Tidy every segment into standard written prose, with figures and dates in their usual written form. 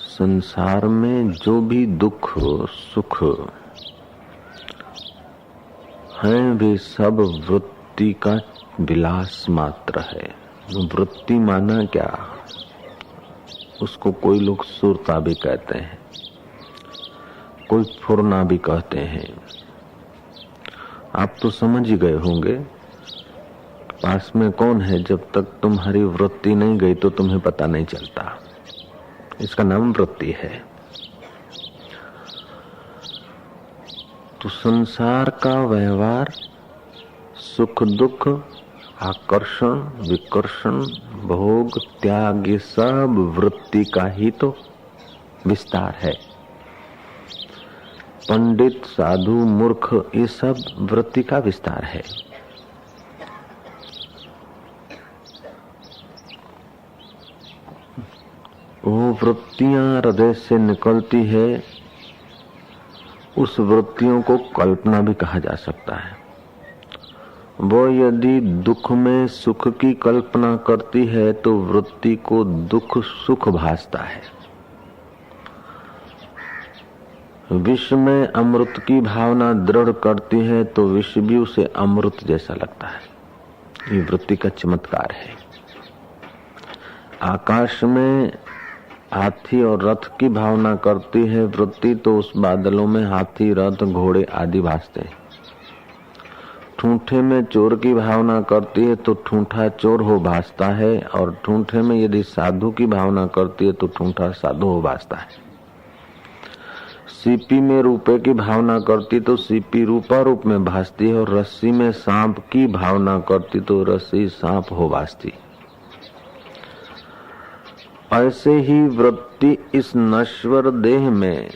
संसार में जो भी दुख सुख है वे सब वृत्ति का विलास मात्र है। वृत्ति माना क्या? उसको कोई लोग सुरता भी कहते हैं, कोई फुरना भी कहते हैं। आप तो समझ ही गए होंगे पास में कौन है। जब तक तुम्हारी वृत्ति नहीं गई तो तुम्हें पता नहीं चलता। इसका नाम वृत्ति है। तो संसार का व्यवहार, सुख दुख, आकर्षण विकर्षण, भोग त्याग, ये सब वृत्ति का ही तो विस्तार है। पंडित साधु मूर्ख ये सब वृत्ति का विस्तार है। वो वृत्तियां हृदय से निकलती है, उस वृत्तियों को कल्पना भी कहा जा सकता है। वो यदि दुख में सुख की कल्पना करती है तो वृत्ति को दुख सुख भासता है। विष में अमृत की भावना दृढ़ करती है तो विष भी उसे अमृत जैसा लगता है। ये वृत्ति का चमत्कार है। आकाश में हाथी और रथ की भावना करती है वृत्ति तो उस बादलों में हाथी रथ घोड़े आदि भासते हैं। ठूंठे में चोर की भावना करती है तो ठूंठा चोर हो भासता है, और ठूंठे में यदि साधु की भावना करती है तो ठूंठा साधु हो भासता है। सीपी में रूपे की भावना करती तो सीपी रूपा रूप में भासती है, और रस्सी में सांप की भावना करती तो रस्सी सांप हो भासती। ऐसे ही वृत्ति इस नश्वर देह में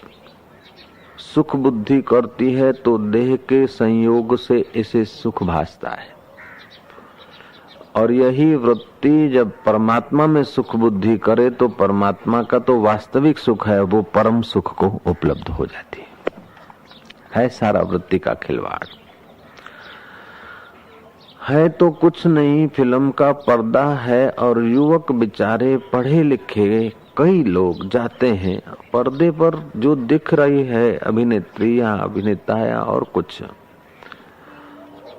सुख बुद्धि करती है तो देह के संयोग से इसे सुख भासता है, और यही वृत्ति जब परमात्मा में सुख बुद्धि करे तो परमात्मा का तो वास्तविक सुख है, वो परम सुख को उपलब्ध हो जाती है। सारा वृत्ति का खिलवाड़ है तो कुछ नहीं, फिल्म का पर्दा है और युवक बेचारे पढ़े लिखे कई लोग जाते हैं। पर्दे पर जो दिख रही है अभिनेत्री या अभिनेता या और कुछ,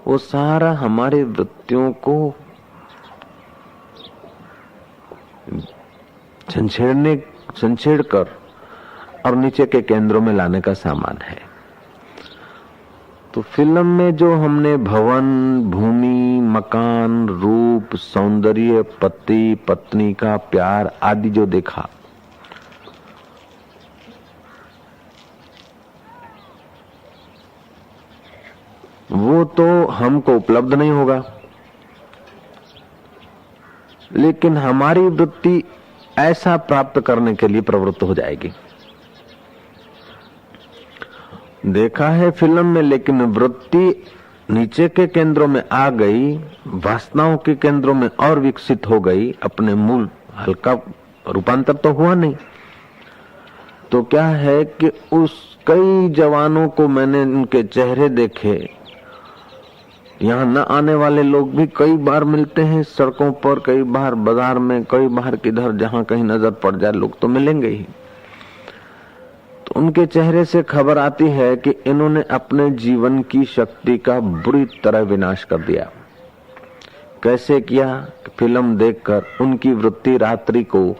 वो सारा हमारे वृत्तियों को छेड़ कर और नीचे के केंद्रों में लाने का सामान है। तो फिल्म में जो हमने भवन, भूमि, मकान, रूप, सौंदर्य, पति पत्नी का प्यार आदि जो देखा, वो तो हमको उपलब्ध नहीं होगा, लेकिन हमारी वृत्ति ऐसा प्राप्त करने के लिए प्रवृत्त हो जाएगी। देखा है फिल्म में, लेकिन वृत्ति नीचे के केंद्रों में आ गई, वासनाओं के केंद्रों में और विकसित हो गई। अपने मूल हल्का रूपांतर तो हुआ नहीं। तो क्या है कि उस कई जवानों को मैंने उनके चेहरे देखे। यहाँ न आने वाले लोग भी कई बार मिलते हैं सड़कों पर, कई बार बाजार में, कई बार किधर जहाँ कहीं नजर पड़ जाए लोग तो मिलेंगे ही। तो उनके चेहरे से खबर आती है कि इन्होंने अपने जीवन की शक्ति का बुरी तरह विनाश कर दिया। कैसे किया? फिल्म देखकर उनकी वृत्ति रात्रि को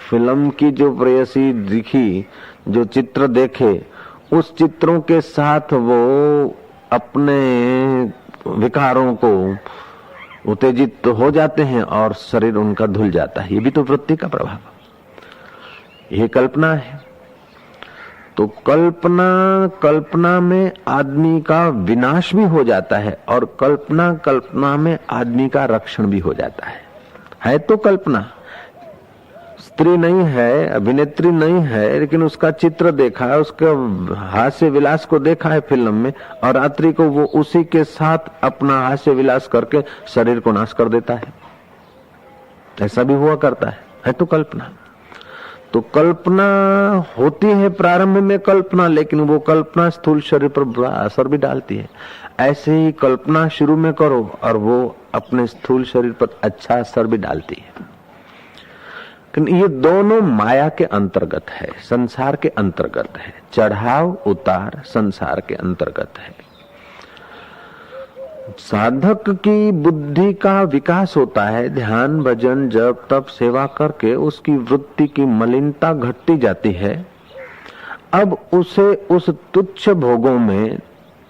फिल्म की जो प्रेयसी दिखी, जो चित्र देखे, उस चित्रों के साथ वो अपने विकारों को उत्तेजित हो जाते हैं और शरीर उनका धुल जाता है। ये भी तो वृत्ति का प्रभाव, ये कल्पना है। तो कल्पना में आदमी का विनाश भी हो जाता है, और कल्पना में आदमी का रक्षण भी हो जाता है तो कल्पना। स्त्री नहीं है, अभिनेत्री नहीं है, लेकिन उसका चित्र देखा है, उसका हास्य विलास को देखा है फिल्म में, और रात्रि को वो उसी के साथ अपना हास्य विलास करके शरीर को नाश कर देता है। ऐसा भी हुआ करता है तो कल्पना। तो कल्पना होती है प्रारंभ में कल्पना, लेकिन वो कल्पना स्थूल शरीर पर बुरा असर भी डालती है। ऐसे ही कल्पना शुरू में करो और वो अपने स्थूल शरीर पर अच्छा असर भी डालती है। ये दोनों माया के अंतर्गत है, संसार के अंतर्गत है। चढ़ाव उतार संसार के अंतर्गत है। साधक की बुद्धि का विकास होता है ध्यान भजन जप तप सेवा करके, उसकी वृत्ति की मलिनता घटती जाती है। अब उसे उस तुच्छ भोगों में,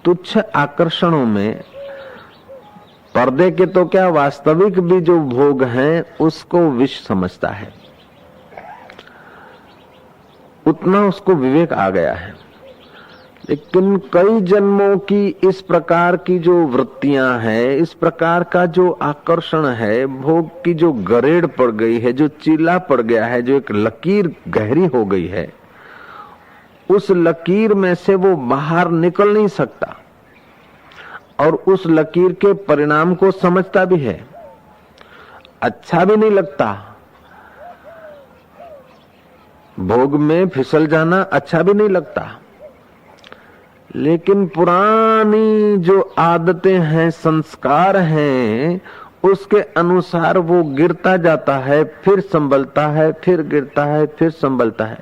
तुच्छ आकर्षणों में, पर्दे के तो क्या वास्तविक भी जो भोग हैं उसको विष समझता है। उतना उसको विवेक आ गया है। लेकिन कई जन्मों की इस प्रकार की जो वृत्तियां हैं, इस प्रकार का जो आकर्षण है, भोग की जो गरेड़ पड़ गई है, जो चीला पड़ गया है, जो एक लकीर गहरी हो गई है, उस लकीर में से वो बाहर निकल नहीं सकता और उस लकीर के परिणाम को समझता भी है। अच्छा भी नहीं लगता, भोग में फिसल जाना अच्छा भी नहीं लगता, लेकिन पुरानी जो आदतें हैं, संस्कार हैं, उसके अनुसार वो गिरता जाता है, फिर संभलता है, फिर गिरता है, फिर संभलता है।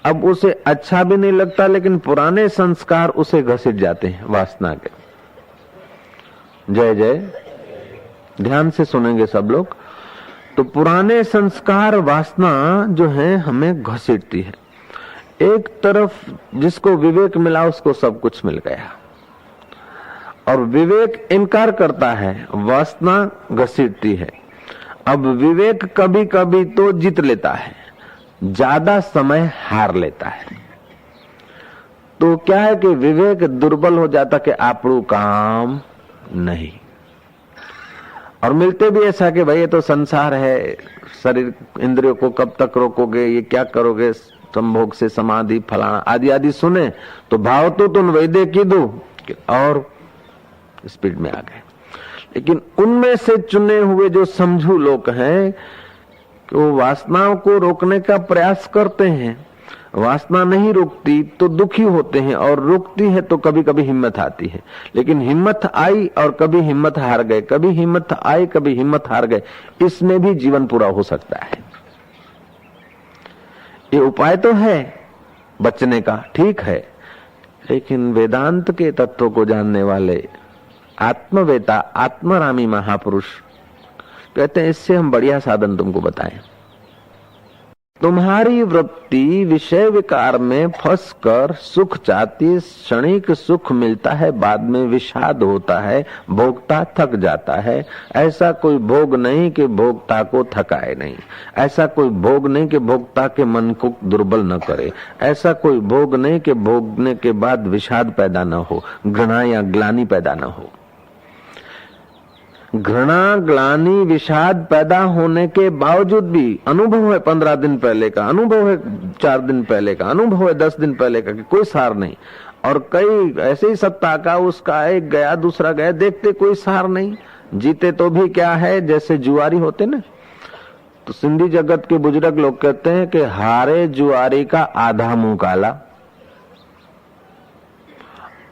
अब उसे अच्छा भी नहीं लगता, लेकिन पुराने संस्कार उसे घसीट जाते हैं वासना के। जय जय, ध्यान से सुनेंगे सब लोग। तो पुराने संस्कार वासना जो है हमें घसीटती है। एक तरफ जिसको विवेक मिला उसको सब कुछ मिल गया, और विवेक इनकार करता है, वासना घसीटती है। अब विवेक कभी कभी तो जीत लेता है, ज्यादा समय हार लेता है। तो क्या है कि विवेक दुर्बल हो जाता कि आपरू काम नहीं। और मिलते भी ऐसा कि भाई ये तो संसार है, शरीर इंद्रियों को कब तक रोकोगे, ये क्या करोगे, संभोग से समाधि फलाना आदि आदि सुने तो भाव तो तुम वैदे की दो और स्पीड में आ गए। लेकिन उनमें से चुने हुए जो समझू लोग हैं कि वो वासनाओं को रोकने का प्रयास करते हैं, वासना नहीं रुकती तो दुखी होते हैं, और रुकती है तो कभी कभी हिम्मत आती है। लेकिन हिम्मत आई और कभी हिम्मत हार गए, कभी हिम्मत आई कभी हिम्मत हार गए, इसमें भी जीवन पूरा हो सकता है। ये उपाय तो है बचने का, ठीक है, लेकिन वेदांत के तत्व को जानने वाले आत्मवेता आत्मरामी महापुरुष कहते हैं इससे हम बढ़िया साधन तुमको बताएं। तुम्हारी वृत्ति विषय विकार में फंसकर सुख चाहती, क्षणिक सुख मिलता है, बाद में विषाद होता है, भोक्ता थक जाता है। ऐसा कोई भोग नहीं कि भोक्ता को थकाए नहीं, ऐसा कोई भोग नहीं कि भोक्ता के मन को दुर्बल न करे, ऐसा कोई भोग नहीं कि भोगने के बाद विषाद पैदा न हो, घृणा या ग्लानि पैदा न हो। घृणा ग्लानि विषाद पैदा होने के बावजूद भी अनुभव है 15 दिन पहले का, अनुभव है 4 दिन पहले का, अनुभव है 10 दिन पहले का कि कोई सार नहीं, और कई ऐसे ही सप्ताह का उसका एक गया दूसरा गया, देखते कोई सार नहीं। जीते तो भी क्या है, जैसे जुआरी होते ना, तो सिंधी जगत के बुजुर्ग लोग कहते हैं कि हारे जुआरी का आधा मुंह काला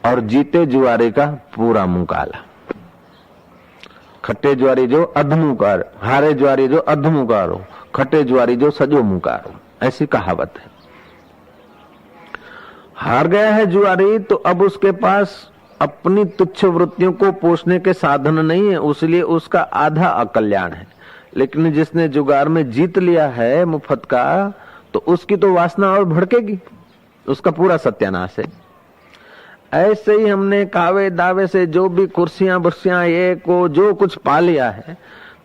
और जीते जुआरी का पूरा मुंह काला। खट्टे ज्वारी जो अधमुकार, हारे ज्वारी जो अधमुकारो, खट्टे ज्वारी जो सजो मुकारो, ऐसी कहावत है। हार गया है जुआरी तो अब उसके पास अपनी तुच्छ वृत्तियों को पोषने के साधन नहीं है, इसलिए उसका आधा अकल्याण है। लेकिन जिसने जुगार में जीत लिया है मुफ्त का, तो उसकी तो वासना और भड़केगी, उसका पूरा सत्यानाश है। ऐसे ही हमने कावे दावे से जो भी कुर्सियां बुर्सियां ये को जो कुछ पा लिया है,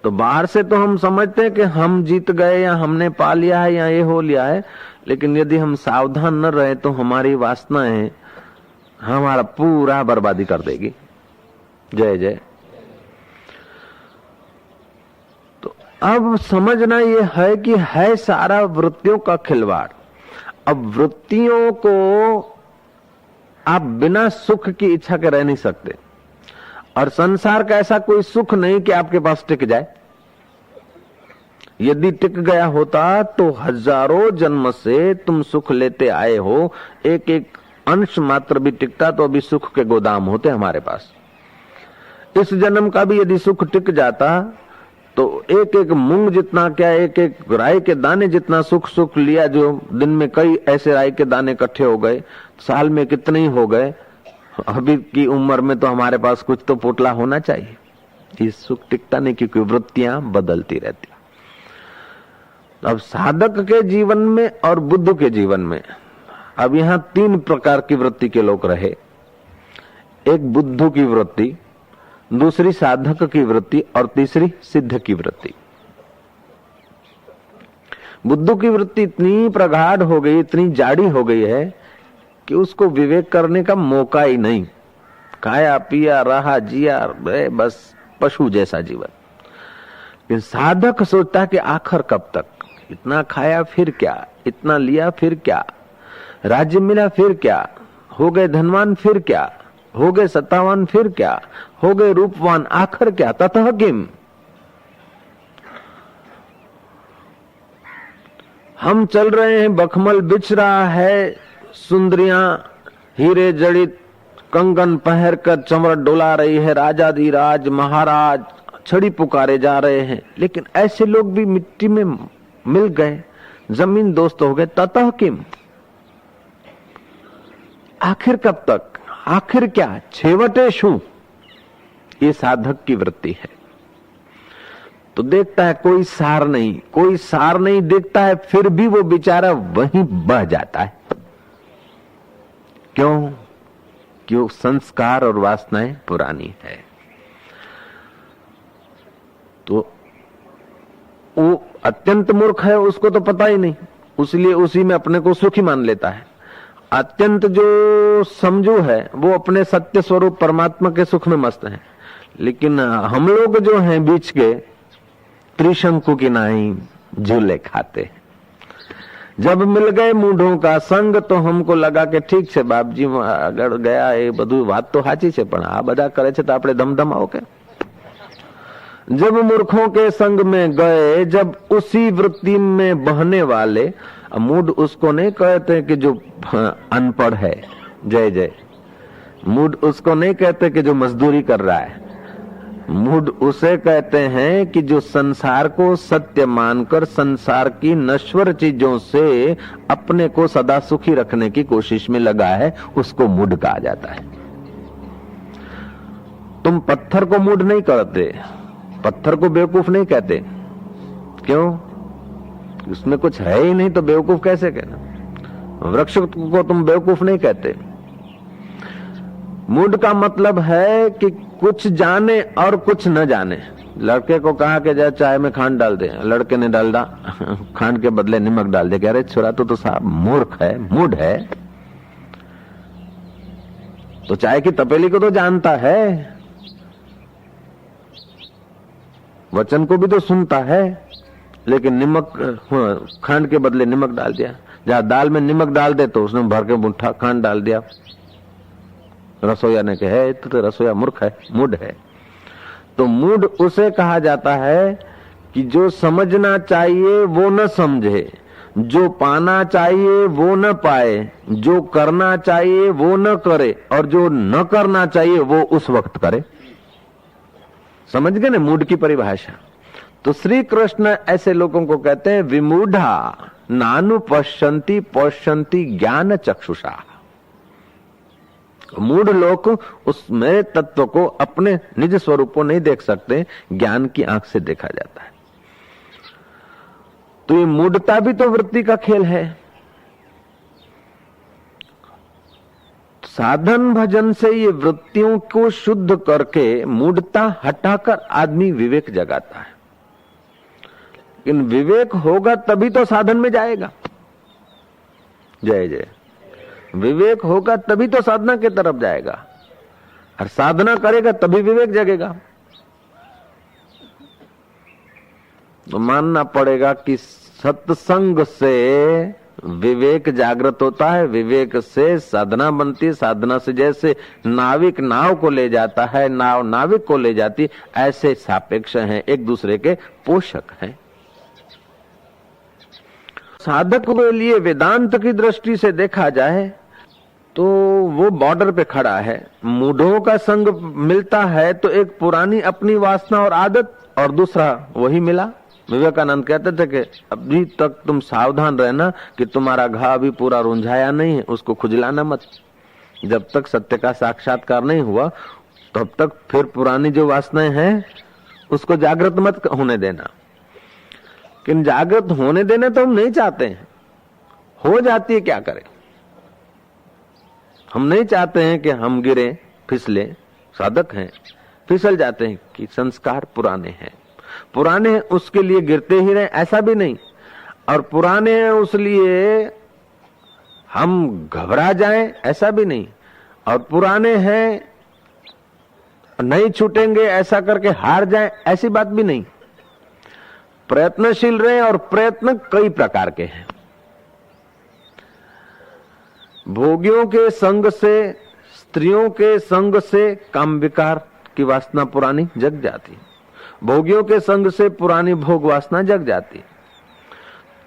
तो बाहर से तो हम समझते हैं कि हम जीत गए या हमने पा लिया है या ये हो लिया है, लेकिन यदि हम सावधान न रहे तो हमारी वासनाएं हमारा पूरा बर्बादी कर देगी। जय जय। तो अब समझना ये है कि है सारा वृत्तियों का खिलवाड़। अब वृत्तियों को आप बिना सुख की इच्छा के रह नहीं सकते, और संसार का ऐसा कोई सुख नहीं कि आपके पास टिक जाए। यदि टिक गया होता तो हजारों जन्म से तुम सुख लेते आए हो, एक एक अंश मात्र भी टिकता तो अभी सुख के गोदाम होते हमारे पास। इस जन्म का भी यदि सुख टिक जाता तो एक एक मूंग जितना क्या, एक एक राई के दाने जितना सुख सुख लिया, जो दिन में कई ऐसे राई के दाने इकट्ठे हो गए, साल में कितने ही हो गए। अभी की उम्र में तो हमारे पास कुछ तो पोटला होना चाहिए। ये सुख टिकता नहीं, क्योंकि वृत्तियां बदलती रहती। अब साधक के जीवन में और बुद्ध के जीवन में अब यहां 3 प्रकार की वृत्ति के लोग रहे। एक बुद्ध की वृत्ति, दूसरी साधक की वृत्ति और तीसरी सिद्ध की वृत्ति। बुद्ध की वृत्ति इतनी प्रगाढ़ हो गई, इतनी जाड़ी हो गई है कि उसको विवेक करने का मौका ही नहीं। खाया पिया रहा जिया, बस पशु जैसा जीवन। लेकिन साधक सोचता है कि आखिर कब तक, इतना खाया फिर क्या, इतना लिया फिर क्या, राज्य मिला फिर क्या, हो गए धनवान फिर क्या, हो गए सत्तावान फिर क्या, हो गए रूपवान, आखिर क्या, ततः किम। हम चल रहे हैं, बखमल बिछ रहा है, सुंदरियां हीरे जड़ित कंगन पहनकर चमर डोला रही है, राजाधिराज महाराज छड़ी पुकारे जा रहे हैं। लेकिन ऐसे लोग भी मिट्टी में मिल गए, जमीन दोस्त हो गए, ततः किम, आखिर कब तक, आखिर क्या, छेवटे शू। ये साधक की वृत्ति है। तो देखता है कोई सार नहीं, कोई सार नहीं देखता है, फिर भी वो बेचारा वहीं बह जाता है। क्यों? क्यों? संस्कार और वासनाएं पुरानी है। तो वो अत्यंत मूर्ख है, उसको तो पता ही नहीं, इसलिए उसी में अपने को सुखी मान लेता है। अत्यंत जो समझू है वो अपने सत्य स्वरूप परमात्मा के सुख में मस्त है। लेकिन हम लोग जो हैं बीच के, त्रिशंकु की नाई झूले खाते। जब मिल गए मूढ़ों का संग तो हमको लगा कि ठीक છે બાપજી, આગળ ગયા એ બધું વાત તો સાચી છે, પણ આ બધા કરે છે તો આપણે ધમધમાઓ के। जब मूर्खों के संग में गए, जब उसी वृत्ति में बहने वाले, मूड उसको नहीं कहते कि जो अनपढ़ है, जय जय, मूड उसको नहीं कहते कि जो मजदूरी कर रहा है, मूड उसे कहते हैं कि जो संसार को सत्य मानकर संसार की नश्वर चीजों से अपने को सदा सुखी रखने की कोशिश में लगा है, उसको मूड कहा जाता है। तुम पत्थर को मूड नहीं कहते, पत्थर को बेवकूफ नहीं कहते। क्यों? उसमें कुछ है ही नहीं तो बेवकूफ कैसे कहना। वृक्ष को तुम बेवकूफ नहीं कहते। मूड का मतलब है कि कुछ जाने और कुछ न जाने। लड़के को कहा कि जा चाय में खांड डाल दे, लड़के ने डाल खांड के बदले नमक डाल दे। कह रहे छोरा तो साहब मूर्ख है, मूड है। तो चाय की तपेली को तो जानता है, वचन को भी तो सुनता है, लेकिन नमक खांड के बदले नमक डाल दिया। जहां दाल में नमक डाल दे तो उसने भर के मुट्ठा खांड डाल दिया। रसोईया ने कहा तो रसोईया मूर्ख है, मूड है। तो मूड उसे कहा जाता है कि जो समझना चाहिए वो न समझे, जो पाना चाहिए वो न पाए, जो करना चाहिए वो न करे, और जो न करना चाहिए वो उस वक्त करे। समझ गए ना मूड की परिभाषा। तो श्री कृष्ण ऐसे लोगों को कहते हैं विमूढ़ा नानु पश्यन्ति पश्यन्ति ज्ञान चक्षुषा। मूढ़ लोग उस मेरे तत्व को, अपने निज स्वरूप को नहीं देख सकते, ज्ञान की आंख से देखा जाता है। तो ये मूढ़ता भी तो वृत्ति का खेल है। साधन भजन से ये वृत्तियों को शुद्ध करके मूढ़ता हटाकर आदमी विवेक जगाता है। लेकिन विवेक होगा तभी तो साधन में जाएगा। जय जय। विवेक होगा तभी तो साधना की तरफ जाएगा, और साधना करेगा तभी विवेक जगेगा। तो मानना पड़ेगा कि सत्संग से विवेक जागृत होता है, विवेक से साधना बनती है, साधना से जैसे नाविक नाव को ले जाता है, नाव नाविक को ले जाती, ऐसे सापेक्ष हैं, एक दूसरे के पोषक हैं। साधक के लिए वेदांत की दृष्टि से देखा जाए तो वो बॉर्डर पे खड़ा है। मूढ़ों का संग मिलता है तो एक पुरानी अपनी वासना और आदत और दूसरा वही मिला। विवेकानंद कहते थे कि अभी तक तुम सावधान रहना कि तुम्हारा घाव अभी पूरा रुंझाया नहीं है, उसको खुजलाना मत। जब तक सत्य का साक्षात्कार नहीं हुआ तब तक फिर पुरानी जो वासनाएं हैं उसको जागृत मत होने देना। लेकिन जागृत होने देना तो हम नहीं चाहते हैं, हो जाती है क्या करें। हम नहीं चाहते हैं कि हम गिरे फिसले, साधक हैं फिसल जाते हैं कि संस्कार पुराने हैं। पुराने हैं उसके लिए गिरते ही रहे ऐसा भी नहीं, और पुराने हैं उसलिए हम घबरा जाएं ऐसा भी नहीं, और पुराने हैं नहीं छूटेंगे ऐसा करके हार जाएं ऐसी बात भी नहीं। प्रयत्नशील रहे, और प्रयत्न कई प्रकार के हैं। भोगियों के संग से, स्त्रियों के संग से काम विकार की वासना पुरानी जग जाती, भोगियों के संग से पुरानी भोग वासना जग जाती।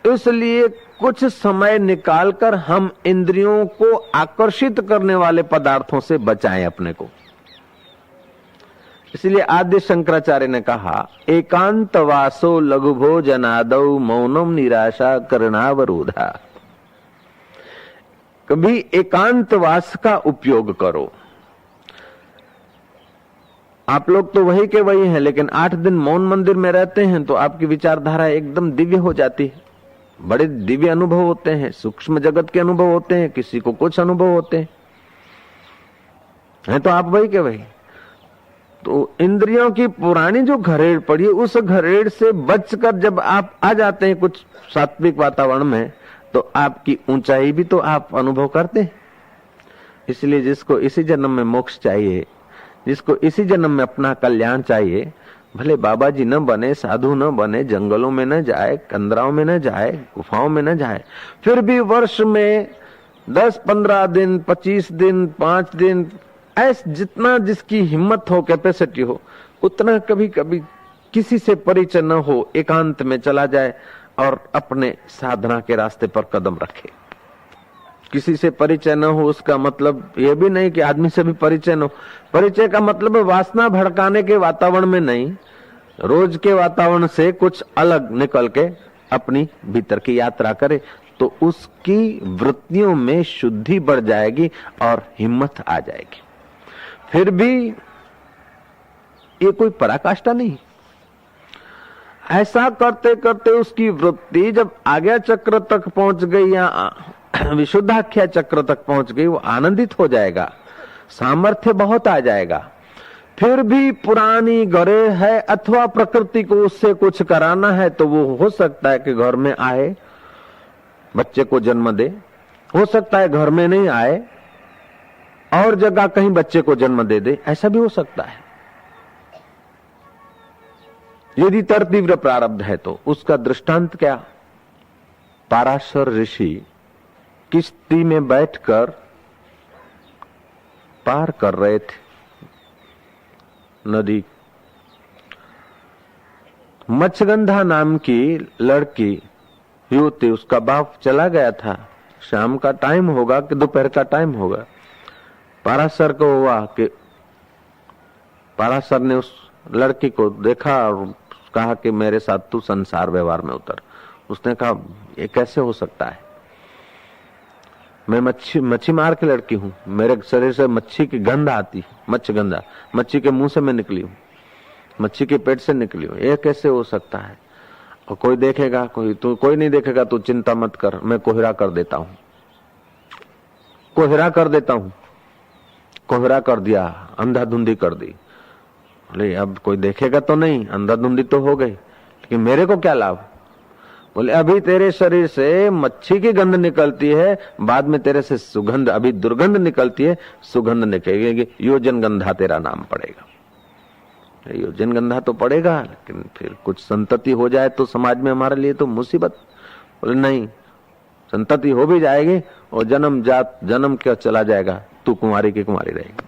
इसलिए कुछ समय निकालकर हम इंद्रियों को आकर्षित करने वाले पदार्थों से बचाएं अपने को। इसलिए आद्य शंकराचार्य ने कहा, एकांतवासो लघु भोजनादौ मौनम निराशा करणावरोधा। कभी एकांतवास का उपयोग करो। आप लोग तो वही के वही हैं, लेकिन 8 दिन मौन मंदिर में रहते हैं तो आपकी विचारधारा एकदम दिव्य हो जाती है। बड़े दिव्य अनुभव होते हैं, सूक्ष्म जगत के अनुभव होते हैं, किसी को कुछ अनुभव होते हैं तो आप वही के वही। तो इंद्रियों की पुरानी जो घरेड़ पड़ी है, उस घरेड़ से बचकर जब आप आ जाते हैं कुछ सात्विक वातावरण में, तो आपकी ऊंचाई भी तो आप अनुभव करते हैं। इसलिए जिसको इसी जन्म में मोक्ष चाहिए, जिसको इसी जन्म में अपना कल्याण चाहिए, भले बाबा जी न बने, साधु न बने, जंगलों में न जाए, कंदराओं में न जाए, गुफाओं में न जाए, फिर भी वर्ष में 10-15 दिन, 25 दिन, 5 दिन, ऐसे जितना जिसकी हिम्मत हो, कैपेसिटी हो, उतना कभी कभी किसी से परिचय न हो, एकांत में चला जाए और अपने साधना के रास्ते पर कदम रखे। किसी से परिचय न हो उसका मतलब यह भी नहीं कि आदमी से भी परिचय न हो। परिचय का मतलब वासना भड़काने के वातावरण में नहीं, रोज के वातावरण से कुछ अलग निकल के अपनी भीतर की यात्रा करे, तो उसकी वृत्तियों में शुद्धि बढ़ जाएगी और हिम्मत आ जाएगी। फिर भी ये कोई पराकाष्ठा नहीं। ऐसा करते करते उसकी वृत्ति जब आज्ञा चक्र तक पहुंच गई या विशुद्धाख्या चक्र तक पहुंच गई, वो आनंदित हो जाएगा, सामर्थ्य बहुत आ जाएगा। फिर भी पुरानी गरे है अथवा प्रकृति को उससे कुछ कराना है, तो वो हो सकता है कि घर में आए, बच्चे को जन्म दे, हो सकता है घर में नहीं आए और जगह कहीं बच्चे को जन्म दे दे, ऐसा भी हो सकता है। यदि तीव्र प्रारब्ध है तो उसका दृष्टांत क्या? पाराशर ऋषि किश्ती में बैठकर पार कर रहे थे नदी। मत्स्यगंधा नाम की लड़की युवती, उसका बाप चला गया था। शाम का टाइम होगा कि दोपहर का टाइम होगा, पाराशर को हुआ कि पाराशर ने उस लड़की को देखा और कहा कि मेरे साथ तू संसार व्यवहार में उतर। उसने कहा ये कैसे हो सकता है, मैं मच्छी मार के लड़की हूँ, मेरे शरीर से मच्छी की गंध आती, मत्स्यगंधा मच्छी के मुंह से मैं निकली हूँ, मच्छी के पेट से निकली हूँ, ये कैसे हो सकता है? और कोई देखेगा, कोई नहीं देखेगा, तू चिंता मत कर, मैं कोहरा कर देता हूँ, कोहरा कर देता हूँ। कोहरा कर दिया, अंधाधुंधी कर दी। बोले अब कोई देखेगा तो नहीं, अंधाधुंधी तो हो गई, लेकिन मेरे को क्या लाभ? बोले अभी तेरे शरीर से मच्छी की गंध निकलती है, बाद में तेरे से सुगंध, अभी दुर्गंध निकलती है, सुगंध निकलेगी, योजन गंधा तेरा नाम पड़ेगा। योजन गंधा तो पड़ेगा, लेकिन फिर कुछ संतति हो जाए तो समाज में हमारे लिए तो मुसीबत। बोले नहीं, संतति हो भी जाएगी और जन्म क्या चला जाएगा, तू कुंवारी की कुंवारी रहेगी।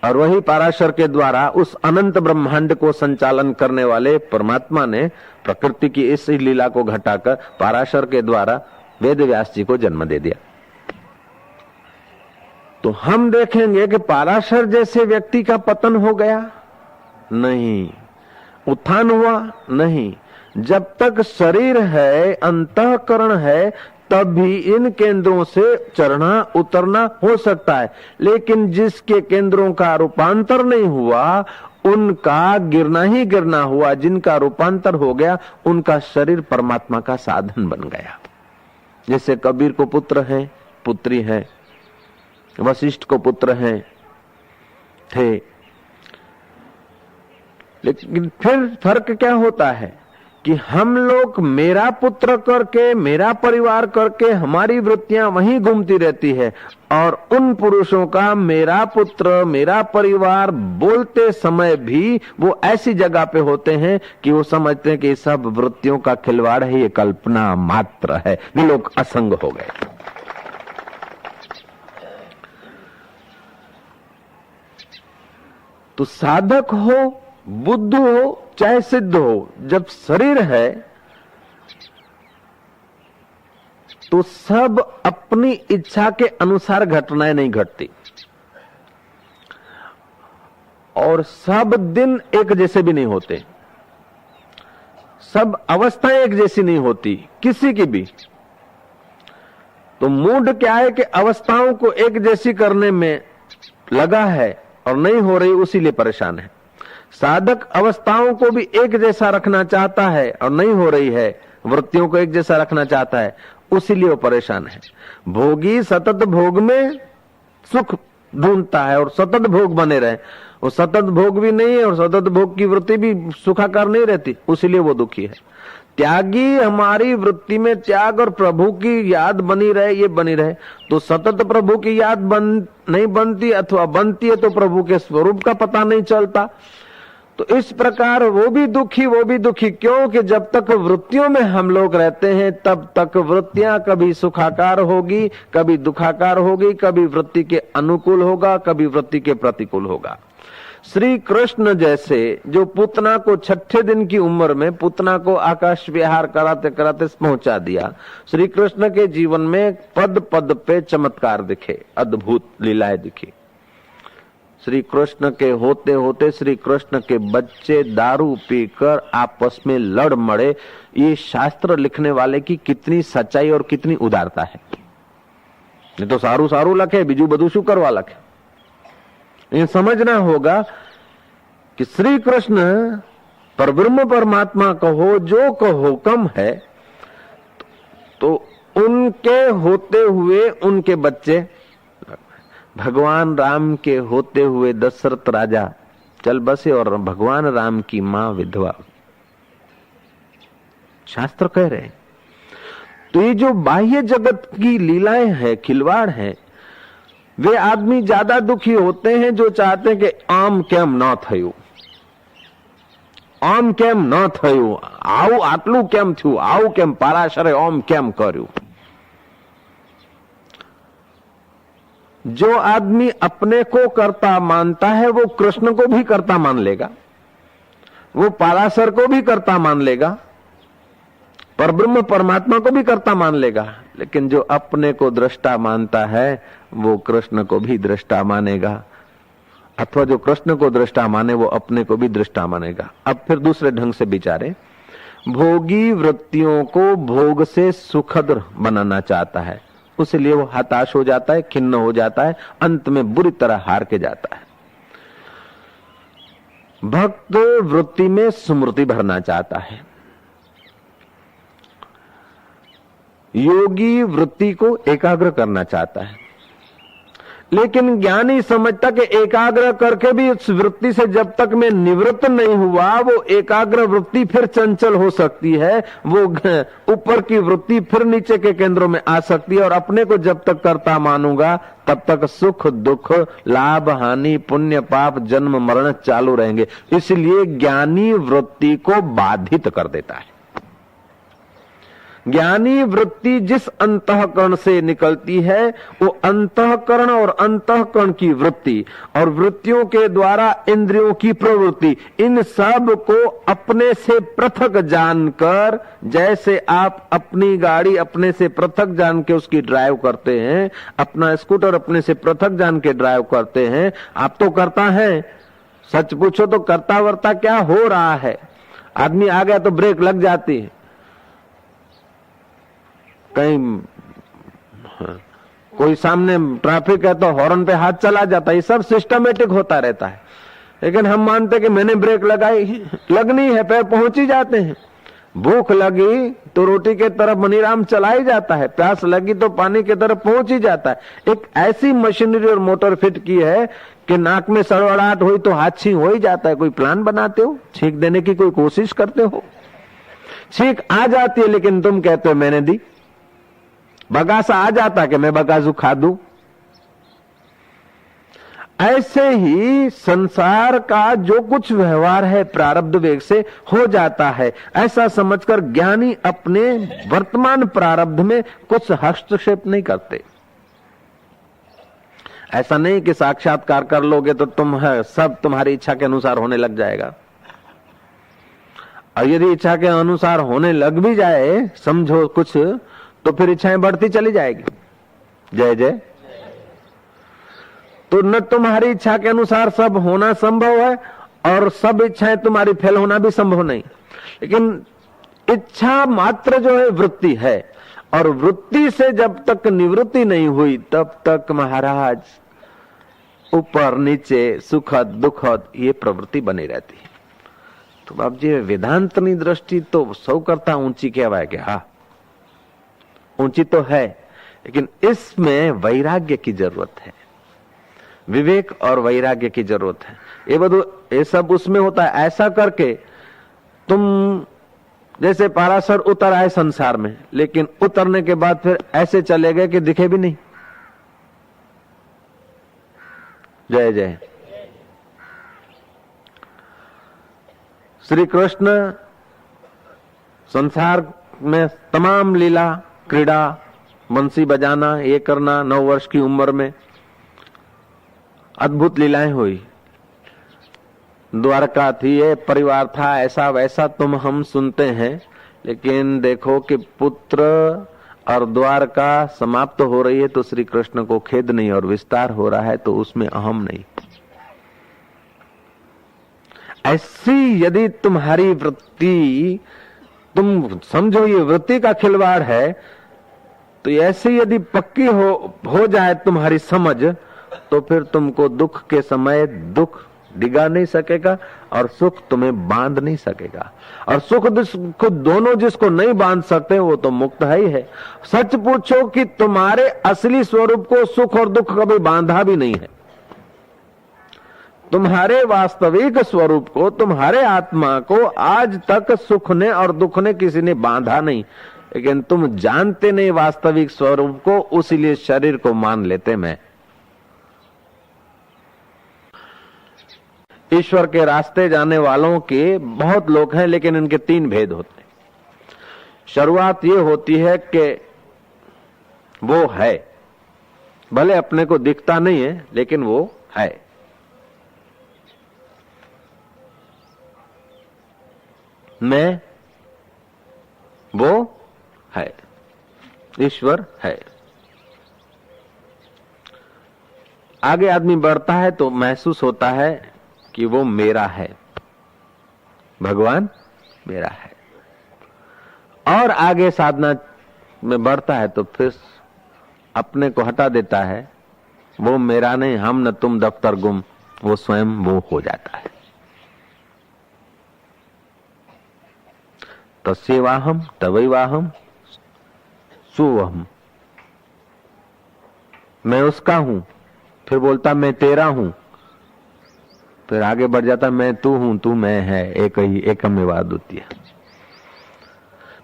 और वही पाराशर के द्वारा उस अनंत ब्रह्मांड को संचालन करने वाले परमात्मा ने प्रकृति की इस लीला को घटाकर पाराशर के द्वारा वेद व्यास जी को जन्म दे दिया। तो हम देखेंगे कि पाराशर जैसे व्यक्ति का पतन हो गया, नहीं, उत्थान हुआ नहीं। जब तक शरीर है, अंतःकरण है, तभी इन केंद्रों से चढ़ना उतरना हो सकता है। लेकिन जिसके केंद्रों का रूपांतर नहीं हुआ, उनका गिरना ही गिरना हुआ। जिनका रूपांतर हो गया, उनका शरीर परमात्मा का साधन बन गया। जैसे कबीर को पुत्र है, पुत्री है, वशिष्ठ को पुत्र है थे, लेकिन फिर फर्क क्या होता है कि हम लोग मेरा पुत्र करके, मेरा परिवार करके हमारी वृत्तियां वहीं घूमती रहती है, और उन पुरुषों का मेरा पुत्र मेरा परिवार बोलते समय भी वो ऐसी जगह पे होते हैं कि वो समझते हैं कि सब वृत्तियों का खिलवाड़ है, ये कल्पना मात्र है। वे लोग असंग हो गए। तो साधक हो, बुद्ध हो, चाहे सिद्ध हो, जब शरीर है तो सब अपनी इच्छा के अनुसार घटनाएं नहीं घटती, और सब दिन एक जैसे भी नहीं होते, सब अवस्थाएं एक जैसी नहीं होती किसी की भी। तो मूड क्या है कि अवस्थाओं को एक जैसी करने में लगा है और नहीं हो रही, उसीलिए परेशान है। साधक अवस्थाओं को भी एक जैसा रखना चाहता है और नहीं हो रही है, वृत्तियों को एक जैसा रखना चाहता है, उसीलिए वो परेशान है। भोगी सतत भोग में सुख ढूंढता है और सतत भोग बने रहे, वो सतत भोग भी नहीं है और सतत भोग की वृत्ति भी सुखाकार नहीं रहती, उसीलिए वो दुखी है। त्यागी हमारी वृत्ति में त्याग और प्रभु की याद बनी रहे, ये बनी रहे, तो सतत प्रभु की याद नहीं बनती, अथवा बनती है तो प्रभु के स्वरूप का पता नहीं चलता। तो इस प्रकार वो भी दुखी क्योंकि जब तक वृत्तियों में हम लोग रहते हैं, तब तक वृत्तियां कभी सुखाकार होगी, कभी दुखाकार होगी, कभी वृत्ति के अनुकूल होगा, कभी वृत्ति के प्रतिकूल होगा। श्री कृष्ण जैसे जो पूतना को 6 दिन की उम्र में पूतना को आकाश विहार कराते कराते पहुंचा दिया, श्री कृष्ण के जीवन में पद पद पे चमत्कार दिखे, अद्भुत लीलाएं दिखी। श्री कृष्ण के होते होते श्री कृष्ण के बच्चे दारू पीकर आपस में लड़ मड़े, ये शास्त्र लिखने वाले की कितनी सच्चाई और कितनी उदारता है। ये तो सारू सारू लखे, बीजू बधु शू करवा लखे। ये समझना होगा कि श्री कृष्ण परब्रह्म परमात्मा कहो जो कहो कम है, तो उनके होते हुए उनके बच्चे, भगवान राम के होते हुए दशरथ राजा चल बसे और भगवान राम की मां विधवा। शास्त्र कह रहे हैं। तो ये जो बाह्य जगत की लीलाएं हैं, खिलवाड़ है, वे आदमी ज्यादा दुखी होते हैं जो चाहते हैं कि आम केम न थयु, आम केम न थयु, आऊ आटलू केम थयु, आऊ केम पराशरे ओम केम कर्यु। जो आदमी अपने को कर्ता मानता है वो कृष्ण को भी कर्ता मान लेगा, वो पराशर को भी कर्ता मान लेगा, परब्रह्म परमात्मा को भी कर्ता मान लेगा। लेकिन जो अपने को दृष्टा मानता है वो कृष्ण को भी दृष्टा मानेगा, अथवा जो कृष्ण को दृष्टा माने वो अपने को भी दृष्टा मानेगा। अब फिर दूसरे ढंग से विचारे, भोगी वृत्तियों को भोग से सुखद बनाना चाहता है, उसलिए वो हताश हो जाता है, खिन्न हो जाता है, अंत में बुरी तरह हार के जाता है। भक्त वृत्ति में स्मृति भरना चाहता है, योगी वृत्ति को एकाग्र करना चाहता है, लेकिन ज्ञानी समझता कि एकाग्र करके भी उस वृत्ति से जब तक मैं निवृत्त नहीं हुआ, वो एकाग्र वृत्ति फिर चंचल हो सकती है, वो ऊपर की वृत्ति फिर नीचे के केंद्रों में आ सकती है, और अपने को जब तक कर्ता मानूंगा तब तक सुख दुख लाभ हानि पुण्य पाप जन्म मरण चालू रहेंगे। इसलिए ज्ञानी वृत्ति को बाधित कर देता है। ज्ञानी वृत्ति जिस अंतःकरण से निकलती है, वो अंतःकरण और अंतःकरण की वृत्ति और वृत्तियों के द्वारा इंद्रियों की प्रवृत्ति, इन सब को अपने से पृथक जानकर, जैसे आप अपनी गाड़ी अपने से पृथक जान के उसकी ड्राइव करते हैं, अपना स्कूटर अपने से पृथक जान के ड्राइव करते हैं, आप तो करता है, सच पूछो तो करता वर्ता क्या हो रहा है। आदमी आ गया तो ब्रेक लग जाती है, कहीं कोई सामने ट्रैफिक है तो हॉर्न पे हाथ चला जाता है। ये सब सिस्टमेटिक होता रहता है, लेकिन हम मानते कि मैंने ब्रेक लगाई, लगनी है, पैर पहुंच ही जाते हैं। भूख लगी तो रोटी के तरफ मनीराम चला ही जाता है, प्यास लगी तो पानी की तरफ पहुंच ही जाता है। एक ऐसी मशीनरी और मोटर फिट की है कि नाक में सड़वड़ाहट हुई तो हाथ छींक हो ही जाता है। कोई प्लान बनाते हो, छींक देने की कोई कोशिश करते हो? छींक आ जाती है, लेकिन तुम कहते हो मैंने दी। बगासा आ जाता कि मैं बगासू खा दूं। ऐसे ही संसार का जो कुछ व्यवहार है प्रारब्ध वेग से हो जाता है, ऐसा समझकर ज्ञानी अपने वर्तमान प्रारब्ध में कुछ हस्तक्षेप नहीं करते। ऐसा नहीं कि साक्षात्कार कर लोगे तो तुम है सब तुम्हारी इच्छा के अनुसार होने लग जाएगा। और यदि इच्छा के अनुसार होने लग भी जाए, समझो कुछ, तो फिर इच्छाएं बढ़ती चली जाएगी। जय जय। तो न तुम्हारी इच्छा के अनुसार सब होना संभव है और सब इच्छाएं तुम्हारी फेल होना भी संभव नहीं। लेकिन इच्छा मात्र जो है वृत्ति है, और वृत्ति से जब तक निवृत्ति नहीं हुई तब तक महाराज ऊपर नीचे सुखद दुखद ये प्रवृत्ति बनी रहती है। तो बाबूजी वेदांतनी दृष्टि तो सौ करता ऊंची कहवाय कि हाँ ऊंची तो है, लेकिन इसमें वैराग्य की जरूरत है, विवेक और वैराग्य की जरूरत है। ये सब उसमें होता है। ऐसा करके तुम जैसे पारासर उतर आए संसार में, लेकिन उतरने के बाद फिर ऐसे चले गए कि दिखे भी नहीं। जय जय। श्री कृष्ण संसार में तमाम लीला क्रीड़ा, बंसी बजाना, ये करना, 9 वर्ष की उम्र में अद्भुत लीलाएं हुई। द्वारका थी, ये परिवार था, ऐसा वैसा तुम हम सुनते हैं, लेकिन देखो कि पुत्र और द्वारका समाप्त हो रही है तो श्री कृष्ण को खेद नहीं, और विस्तार हो रहा है तो उसमें अहम नहीं। ऐसी यदि तुम्हारी वृत्ति, तुम समझो ये वृत्ति का खिलवाड़ है, तो ऐसी यदि पक्की हो जाए तुम्हारी समझ, तो फिर तुमको दुख के समय दुख डिगा नहीं सकेगा और सुख तुम्हें बांध नहीं सकेगा। और सुख दुख दोनों जिसको नहीं बांध सकते वो तो मुक्त है ही है। सच पूछो कि तुम्हारे असली स्वरूप को सुख और दुख कभी बांधा भी नहीं है। तुम्हारे वास्तविक स्वरूप को, तुम्हारे आत्मा को आज तक सुख ने और दुख ने किसी ने बांधा नहीं, लेकिन तुम जानते नहीं वास्तविक स्वरूप को, उसीलिए शरीर को मान लेते। मैं ईश्वर के रास्ते जाने वालों के बहुत लोग हैं, लेकिन इनके 3 भेद होते हैं। शुरुआत ये होती है कि वो है, भले अपने को दिखता नहीं है लेकिन वो है। मैं, वो है, ईश्वर है। आगे आदमी बढ़ता है तो महसूस होता है कि वो मेरा है, भगवान मेरा है। और आगे साधना में बढ़ता है तो फिर अपने को हटा देता है, वो मेरा नहीं, हम न तुम दफ्तर गुम, वो स्वयं वो हो जाता है। तस्यैवाहम तवैवाहम सुवहम, मैं उसका हूं, फिर बोलता मैं तेरा हूं, फिर आगे बढ़ जाता मैं तू हूं, तू मैं है, एक ही एकमेवाद्वितीय।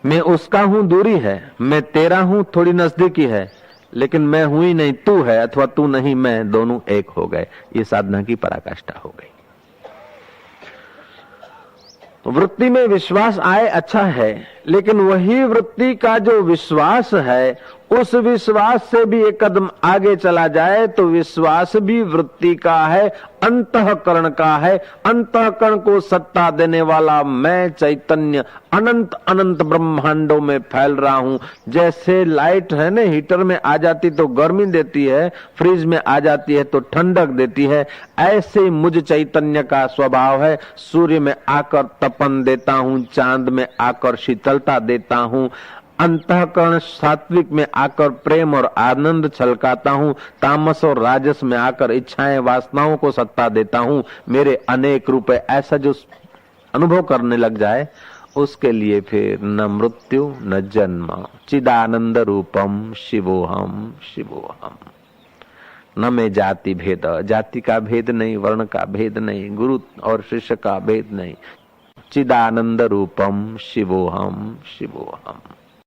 मैं उसका हूं दूरी है, मैं तेरा हूं थोड़ी नजदीकी है, लेकिन मैं हूं ही नहीं, तू है, अथवा तू नहीं मैं, दोनों एक हो गए। ये साधना की पराकाष्ठा हो गई। वृत्ति में विश्वास आए अच्छा है, लेकिन वही वृत्ति का जो विश्वास है उस विश्वास से भी एक कदम आगे चला जाए तो विश्वास भी वृत्ति का है, अंतःकरण का है। अंतःकरण को सत्ता देने वाला मैं चैतन्य अनंत अनंत ब्रह्मांडों में फैल रहा हूं। जैसे लाइट है ना, हीटर में आ जाती तो गर्मी देती है, फ्रिज में आ जाती है तो ठंडक देती है, ऐसे मुझ चैतन्य का स्वभाव है। सूर्य में आकर तपन देता हूं, चांद में आकर शीतलता देता हूं, अंतःकरण सात्विक में आकर प्रेम और आनंद छलकाता हूं, तामस और राजस में आकर इच्छाएं वासनाओं को सत्ता देता हूं। मेरे अनेक रूप है, ऐसा जो अनुभव करने लग जाए उसके लिए फिर न मृत्यु न जन्म। चिदानंद रूपम शिवोहम शिवोहम। न में जाति भेद, जाति का भेद नहीं, वर्ण का भेद नहीं, गुरु और शिष्य का भेद नहीं। चिदानंद रूपम शिवोहम शिवोहम।